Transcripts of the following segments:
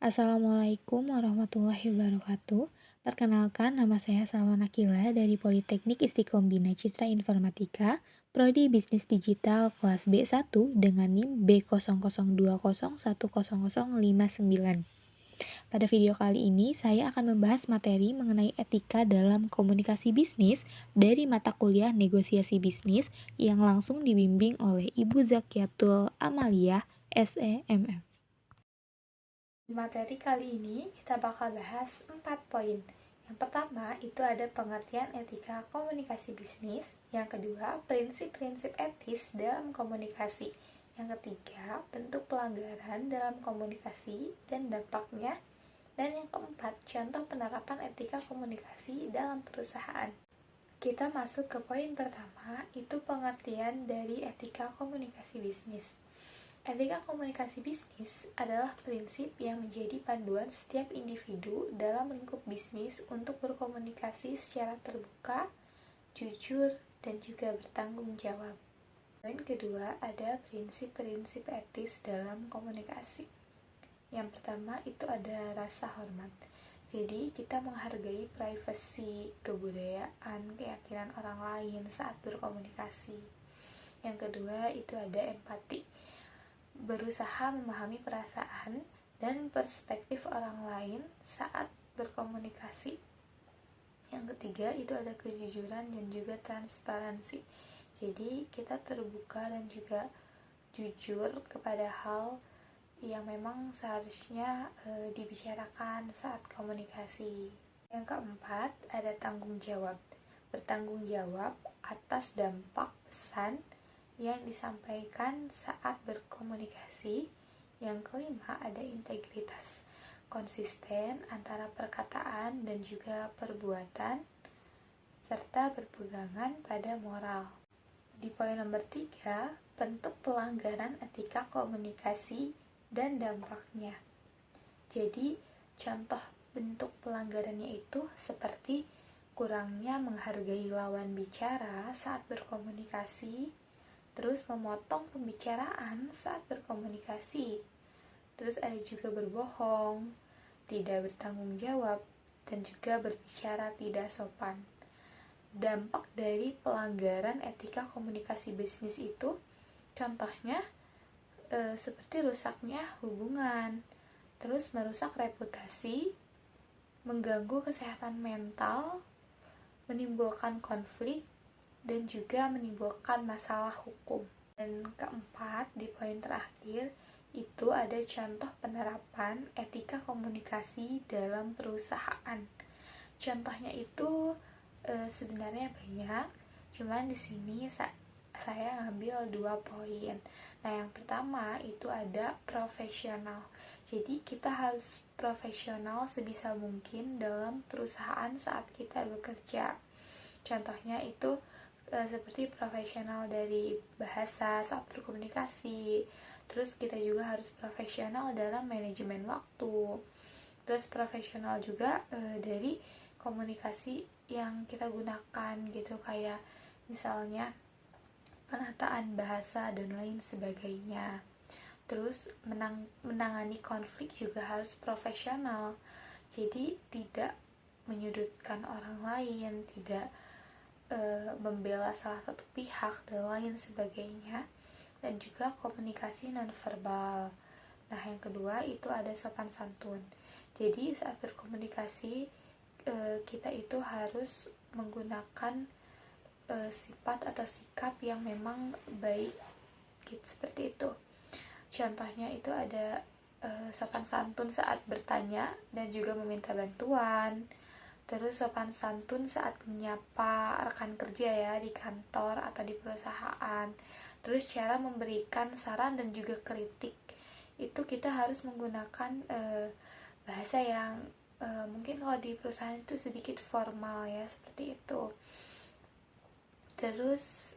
Assalamualaikum warahmatullahi wabarakatuh. Perkenalkan, nama saya Salma Nakila dari Politeknik Istiqomah Bina Citra Informatika, Prodi Bisnis Digital kelas B1 dengan NIM B0020101059. Pada video kali ini, saya akan membahas materi mengenai etika dalam komunikasi bisnis dari mata kuliah negosiasi bisnis yang langsung dibimbing oleh Ibu Zakiatul Amalia, SEMM. Di materi kali ini kita bakal bahas 4 poin. Yang pertama itu ada pengertian etika komunikasi bisnis. Yang kedua, prinsip-prinsip etis dalam komunikasi. Yang ketiga, bentuk pelanggaran dalam komunikasi dan dampaknya. Dan yang keempat, contoh penerapan etika komunikasi dalam perusahaan. Kita masuk ke poin pertama, itu pengertian dari etika komunikasi bisnis. Etika komunikasi bisnis adalah prinsip yang menjadi panduan setiap individu dalam lingkup bisnis untuk berkomunikasi secara terbuka, jujur, dan juga bertanggung jawab. Poin kedua ada prinsip-prinsip etis dalam komunikasi. Yang pertama itu ada rasa hormat. Jadi kita menghargai privasi, kebudayaan, keyakinan orang lain saat berkomunikasi. Yang kedua itu ada empati, berusaha memahami perasaan dan perspektif orang lain saat berkomunikasi. Yang ketiga itu ada kejujuran dan juga transparansi. Jadi kita terbuka dan juga jujur kepada hal yang memang seharusnya dibicarakan saat komunikasi. Yang keempat ada tanggung jawab, bertanggung jawab atas dampak pesan yang disampaikan saat berkomunikasi. Yang kelima ada integritas, konsisten antara perkataan dan juga perbuatan serta berpegangan pada moral. Di poin nomor 3, bentuk pelanggaran etika komunikasi dan dampaknya. Jadi contoh bentuk pelanggarannya itu seperti kurangnya menghargai lawan bicara saat berkomunikasi, terus memotong pembicaraan saat berkomunikasi, terus ada juga berbohong, tidak bertanggung jawab, dan juga berbicara tidak sopan. Dampak dari pelanggaran etika komunikasi bisnis itu contohnya seperti rusaknya hubungan, terus merusak reputasi, mengganggu kesehatan mental, menimbulkan konflik, dan juga menimbulkan masalah hukum. Dan keempat, di poin terakhir, itu ada contoh penerapan etika komunikasi dalam perusahaan. Contohnya itu sebenarnya banyak, cuman di sini saya ngambil 2 poin. Nah, yang pertama itu ada profesional. Jadi kita harus profesional sebisa mungkin dalam perusahaan saat kita bekerja. Contohnya itu seperti profesional dari bahasa saat berkomunikasi. Terus kita juga harus profesional dalam manajemen waktu. Terus profesional juga dari komunikasi yang kita gunakan gitu, kayak misalnya penataan bahasa dan lain sebagainya. Terus menangani konflik juga harus profesional. Jadi tidak menyudutkan orang lain, tidak membela salah satu pihak dan lain sebagainya. Dan juga komunikasi nonverbal. Nah, yang kedua itu ada sopan santun. Jadi saat berkomunikasi kita itu harus menggunakan sifat atau sikap yang memang baik gitu, seperti itu. Contohnya itu ada sopan santun saat bertanya dan juga meminta bantuan. Terus sopan santun saat menyapa rekan kerja ya di kantor atau di perusahaan. Terus cara memberikan saran dan juga kritik, itu kita harus menggunakan bahasa yang mungkin kalau di perusahaan itu sedikit formal ya, seperti itu. Terus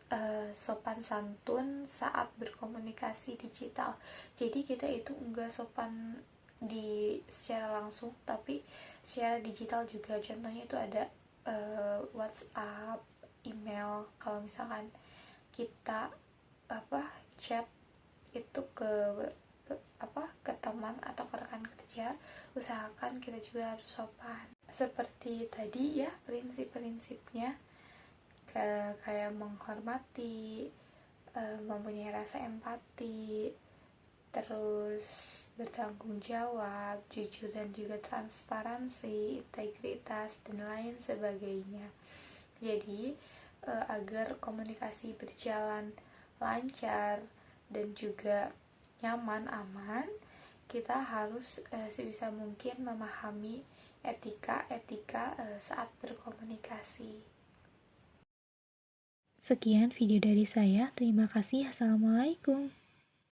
sopan santun saat berkomunikasi digital. Jadi kita itu enggak sopan secara langsung, tapi secara digital juga. Contohnya itu ada WhatsApp, email. Kalau misalkan kita chat itu ke ke teman atau ke rekan kerja, usahakan kita juga harus sopan. Seperti tadi ya, prinsip-prinsipnya kayak menghormati, mempunyai rasa empati, terus bertanggung jawab, jujur dan juga transparansi, integritas dan lain sebagainya. Jadi agar komunikasi berjalan lancar dan juga nyaman, aman, kita harus sebisa mungkin memahami etika saat berkomunikasi. Sekian video dari saya. Terima kasih. Assalamualaikum.